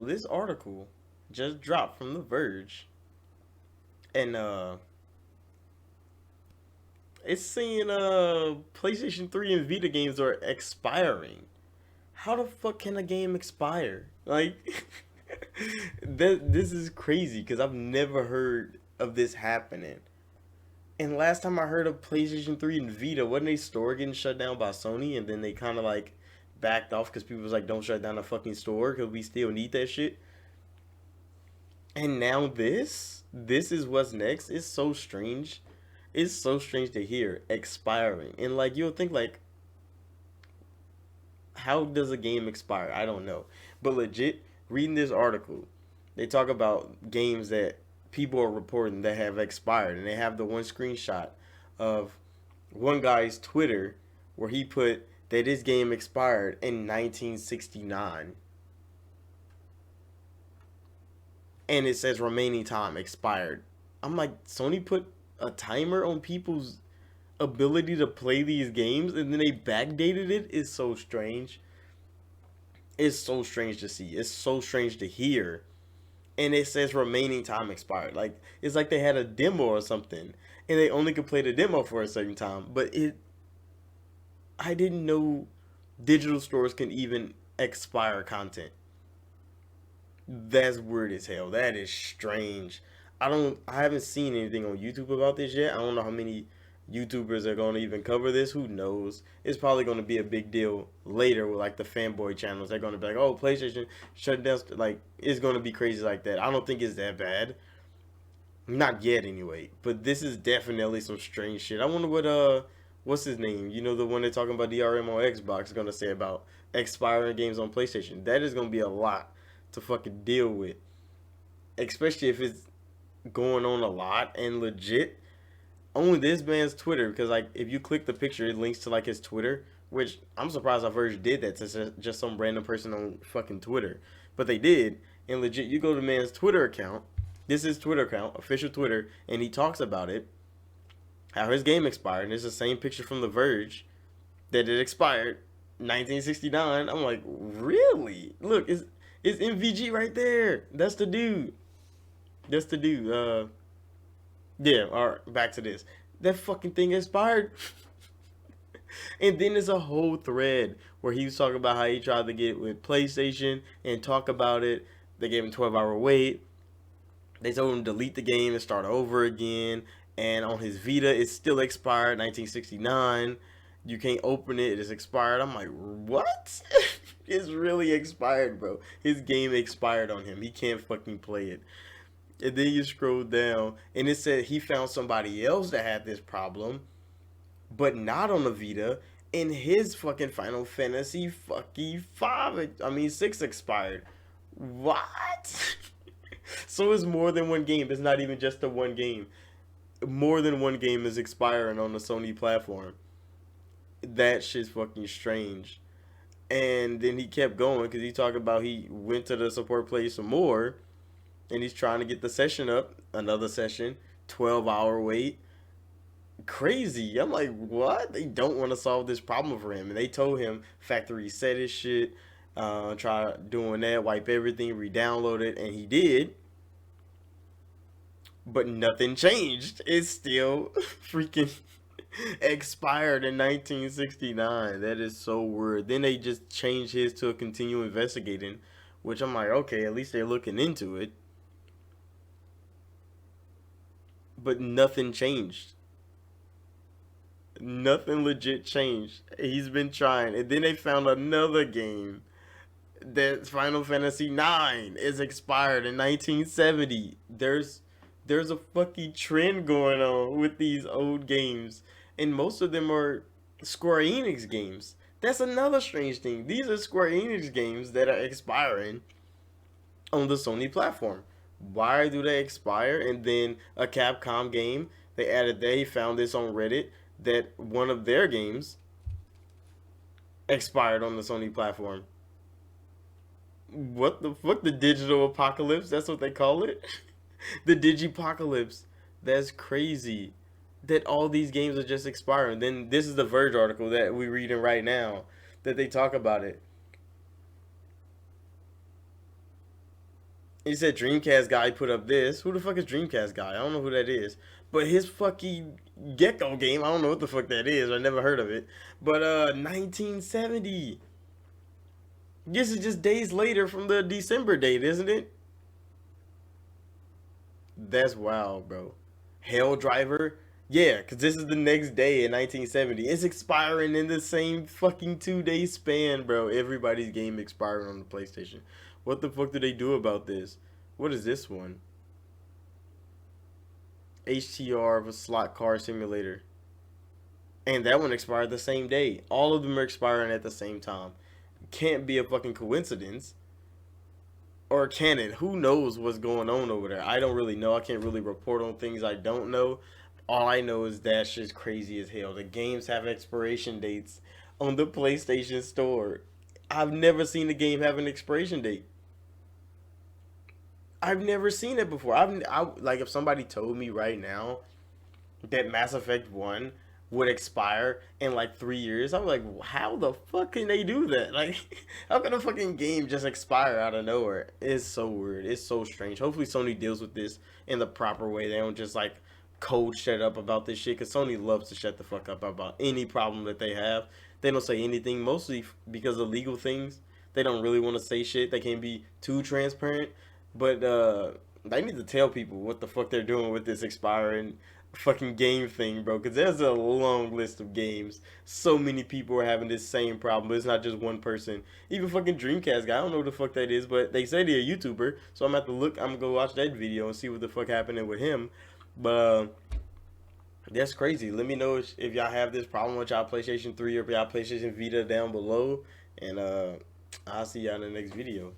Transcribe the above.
This article just dropped from The Verge, and it's saying PlayStation 3 and Vita games are expiring. How the fuck can a game expire? Like, this is crazy because I've never heard of this happening. And last time I heard of PlayStation 3 and Vita, wasn't they store getting shut down by Sony, and then they kind of like backed off because people was like, "Don't shut down the fucking store because we still need that shit." And now this is what's next. It's so strange. It's so strange to hear expiring, and like you'll think like, how does a game expire? I don't know, but legit reading this article, they talk about games that people are reporting that have expired, and they have the one screenshot of one guy's Twitter where he put that his game expired in 1969, and it says remaining time expired. I'm like, Sony put a timer on people's ability to play these games and then they backdated it. Is so strange. It's so strange to see. It's so strange to hear. And it says remaining time expired. Like it's like they had a demo or something and they only could play the demo for a certain time. But it I didn't know digital stores can even expire content. That's weird as hell. That is strange. I haven't seen anything on YouTube about this yet. I don't know how many YouTubers are going to even cover this. Who knows? It's probably going to be a big deal later with like the fanboy channels. They're going to be like, "Oh, PlayStation shut down." Like it's going to be crazy like that. I don't think it's that bad. Not yet anyway. But this is definitely some strange shit. I wonder what what's his name? You know, the one they're talking about DRM on Xbox going to say about expiring games on PlayStation. That is going to be a lot to fucking deal with, especially if it's going on a lot and legit. Only this man's Twitter, because like if you click the picture, it links to like his Twitter, which I'm surprised I first did that to just some random person on fucking Twitter, but they did. And legit, you go to the man's Twitter account. This is Twitter account, official Twitter, and he talks about it, how his game expired. And it's the same picture from The Verge that it expired 1969. I'm like, really? Look, it's MVG right there. That's the dude. That's the dude. Yeah. All right. Back to this. That fucking thing expired. And then there's a whole thread where he was talking about how he tried to get with PlayStation and talk about it. They gave him 12-hour wait. They told him to delete the game and start over again. And on his Vita, it's still expired, 1969. You can't open it. It's expired. I'm like, what? It's really expired, bro. His game expired on him. He can't fucking play it. And then you scroll down, and it said he found somebody else that had this problem, but not on the Vita. And his fucking Final Fantasy fucking five, I mean six expired. What? So it's more than one game. It's not even just the one game. More than one game is expiring on the Sony platform. That shit's fucking strange. And then he kept going because he talked about he went to the support place some more, and he's trying to get the session up. Another session, 12-hour wait. Crazy. I'm like, what? They don't want to solve this problem for him, and they told him factory reset his shit. Try doing that, wipe everything, re-download it, and he did. But nothing changed. It's still freaking expired in 1969. That is so weird. Then they just changed his to a continue investigating, which I'm like, okay, at least they're looking into it. But nothing changed. Nothing legit changed. He's been trying, and then they found another game that Final Fantasy 9 is expired in 1970. There's a fucking trend going on with these old games, and most of them are Square Enix games. That's another strange thing. These are Square Enix games that are expiring on the Sony platform. Why do they expire? And then a Capcom game, they found this on Reddit that one of their games expired on the Sony platform. What the fuck? The digital apocalypse? That's what they call it? The digipocalypse. That's crazy. That all these games are just expiring. Then this is the Verge article that we're reading right now that they talk about it. He said Dreamcast guy put up this. Who the fuck is Dreamcast guy? I don't know who that is. But his fucking Gecko game, I don't know what the fuck that is. I never heard of it. But 1970. This is just days later from the December date, isn't it? That's wild, bro. Hell Driver. Yeah, because this is the next day in 1970. It's expiring in the same fucking 2 day span, bro. Everybody's game expiring on the PlayStation. What the fuck do they do about this? What is this one? HTR of a slot car simulator. And that one expired the same day. All of them are expiring at the same time. Can't be a fucking coincidence. Or can it? Who knows what's going on over there? I don't really know. I can't really report on things I don't know. All I know is that shit's crazy as hell. The games have expiration dates on the PlayStation Store. I've never seen a game have an expiration date. I've never seen it before. Like if somebody told me right now that Mass Effect 1 would expire in like 3 years, I'm like, how the fuck can they do that? Like, how can a fucking game just expire out of nowhere? It's so weird. It's so strange. Hopefully, Sony deals with this in the proper way. They don't just like cold shut up about this shit because Sony loves to shut the fuck up about any problem that they have. They don't say anything, mostly because of legal things. They don't really want to say shit. They can't be too transparent. But they need to tell people what the fuck they're doing with this expiring fucking game thing, bro. Because there's a long list of games. So many people are having this same problem. It's not just one person. Even fucking Dreamcast guy. I don't know what the fuck that is, but they say they're a YouTuber. So I'm gonna have to look. I'm gonna go watch that video and see what the fuck happening with him. But that's crazy. Let me know if y'all have this problem with y'all PlayStation 3 or y'all PlayStation Vita down below. And I'll see y'all in the next video.